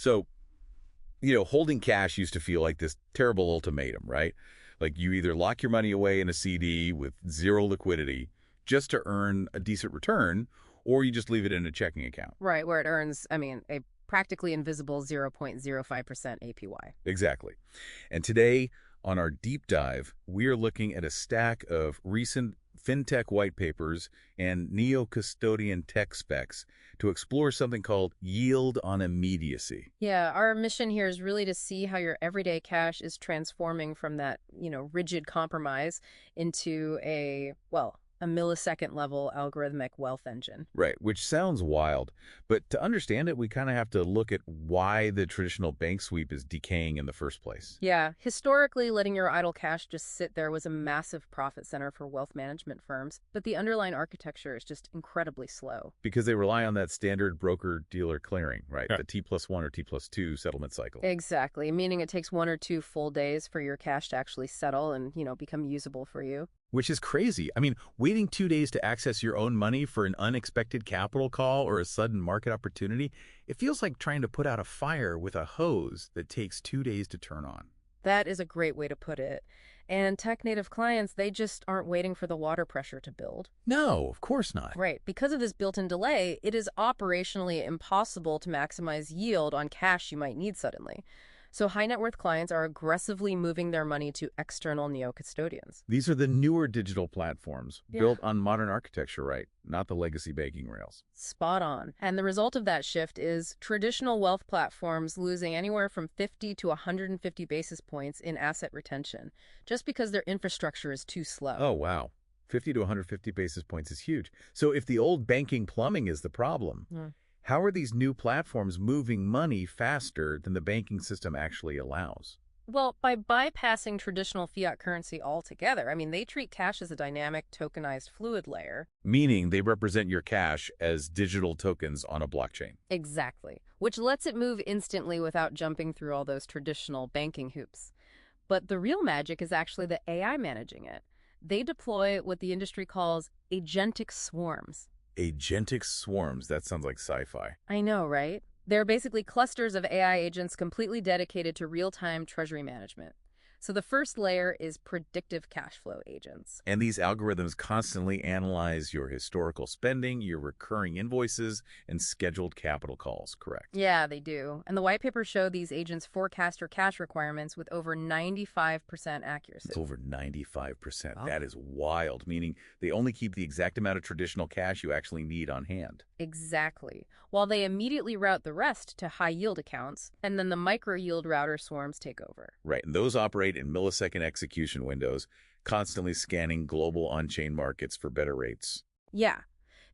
So, holding cash used to feel like this terrible ultimatum, right? Like you either lock your money away in a CD with zero liquidity just to earn a decent return, or you just leave it in a checking account. Right, where it earns, a practically invisible 0.05% APY. Exactly. And today, on our deep dive, we are looking at a stack of recent fintech white papers and neo-custodian tech specs to explore something called yield on immediacy. Yeah, our mission here is really to see how your everyday cash is transforming from that, rigid compromise into a millisecond level algorithmic wealth engine. Right, which sounds wild, but to understand it, we kind of have to look at why the traditional bank sweep is decaying in the first place. Yeah, historically, letting your idle cash just sit there was a massive profit center for wealth management firms, but the underlying architecture is just incredibly slow. Because they rely on that standard broker-dealer clearing, right? Yeah. The T+1 or T+2 settlement cycle. Exactly, meaning it takes 1 or 2 full days for your cash to actually settle and, become usable for you. Which is crazy. I mean, waiting 2 days to access your own money for an unexpected capital call or a sudden market opportunity, it feels like trying to put out a fire with a hose that takes 2 days to turn on. That is a great way to put it. And tech-native clients, they just aren't waiting for the water pressure to build. No, of course not. Right. Because of this built-in delay, it is operationally impossible to maximize yield on cash you might need suddenly. So high net worth clients are aggressively moving their money to external neo-custodians. These are the newer digital platforms Yeah. built on modern architecture, right? Not the legacy banking rails. Spot on. And the result of that shift is traditional wealth platforms losing anywhere from 50 to 150 basis points in asset retention, just because their infrastructure is too slow. Oh, wow. 50 to 150 basis points is huge. So if the old banking plumbing is the problem, how are these new platforms moving money faster than the banking system actually allows? Well, by bypassing traditional fiat currency altogether, they treat cash as a dynamic, tokenized fluid layer. Meaning they represent your cash as digital tokens on a blockchain. Exactly. Which lets it move instantly without jumping through all those traditional banking hoops. But the real magic is actually the AI managing it. They deploy what the industry calls agentic swarms. Agentic swarms, that sounds like sci-fi. I know, right? They're basically clusters of AI agents completely dedicated to real-time treasury management. So the first layer is predictive cash flow agents. And these algorithms constantly analyze your historical spending, your recurring invoices, and scheduled capital calls, correct? Yeah, they do. And the white papers show these agents forecast your cash requirements with over 95% accuracy. It's over 95%. Wow. That is wild, meaning they only keep the exact amount of traditional cash you actually need on hand. Exactly. While they immediately route the rest to high-yield accounts, and then the micro-yield router swarms take over. Right, and those operate in millisecond execution windows, constantly scanning global on-chain markets for better rates. Yeah.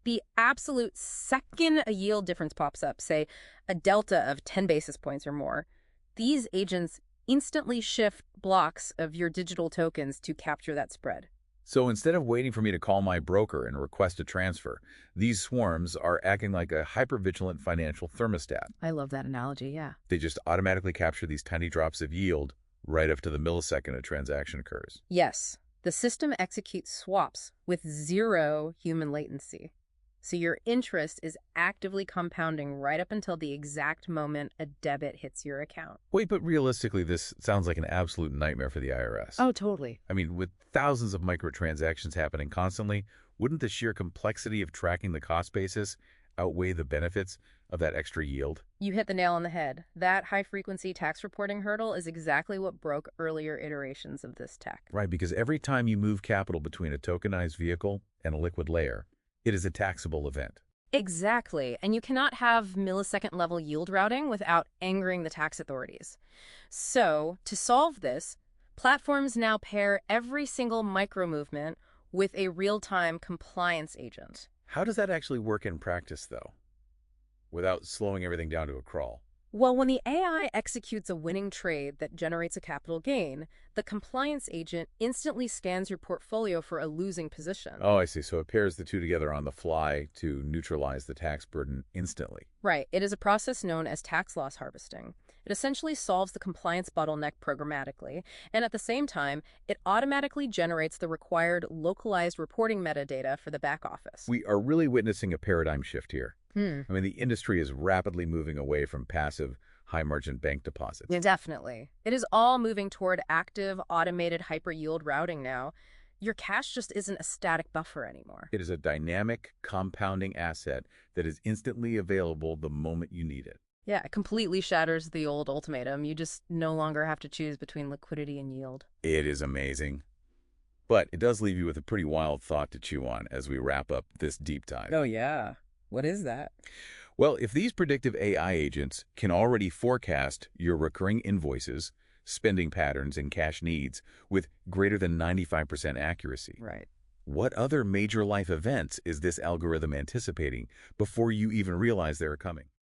The absolute second a yield difference pops up, say a delta of 10 basis points or more, these agents instantly shift blocks of your digital tokens to capture that spread. So instead of waiting for me to call my broker and request a transfer, these swarms are acting like a hypervigilant financial thermostat. I love that analogy, yeah. They just automatically capture these tiny drops of yield right up to the millisecond a transaction occurs. Yes, the system executes swaps with zero human latency. So your interest is actively compounding right up until the exact moment a debit hits your account. Wait, but realistically, this sounds like an absolute nightmare for the IRS. Oh, totally. I mean, with thousands of microtransactions happening constantly, wouldn't the sheer complexity of tracking the cost basis outweigh the benefits of that extra yield? You hit the nail on the head. That high-frequency tax reporting hurdle is exactly what broke earlier iterations of this tech. Right, because every time you move capital between a tokenized vehicle and a liquid layer, it is a taxable event. Exactly. And you cannot have millisecond-level yield routing without angering the tax authorities. So, to solve this, platforms now pair every single micro-movement with a real-time compliance agent. How does that actually work in practice, though, without slowing everything down to a crawl? Well, when the AI executes a winning trade that generates a capital gain, the compliance agent instantly scans your portfolio for a losing position. Oh, I see. So it pairs the two together on the fly to neutralize the tax burden instantly. Right. It is a process known as tax loss harvesting. It essentially solves the compliance bottleneck programmatically, and at the same time, it automatically generates the required localized reporting metadata for the back office. We are really witnessing a paradigm shift here. Hmm. I mean, the industry is rapidly moving away from passive, high-margin bank deposits. Yeah, definitely. It is all moving toward active, automated hyper-yield routing now. Your cash just isn't a static buffer anymore. It is a dynamic, compounding asset that is instantly available the moment you need it. Yeah, it completely shatters the old ultimatum. You just no longer have to choose between liquidity and yield. It is amazing. But it does leave you with a pretty wild thought to chew on as we wrap up this deep dive. Oh, yeah. What is that? Well, if these predictive AI agents can already forecast your recurring invoices, spending patterns, and cash needs with greater than 95% accuracy, Right. what other major life events is this algorithm anticipating before you even realize they're coming?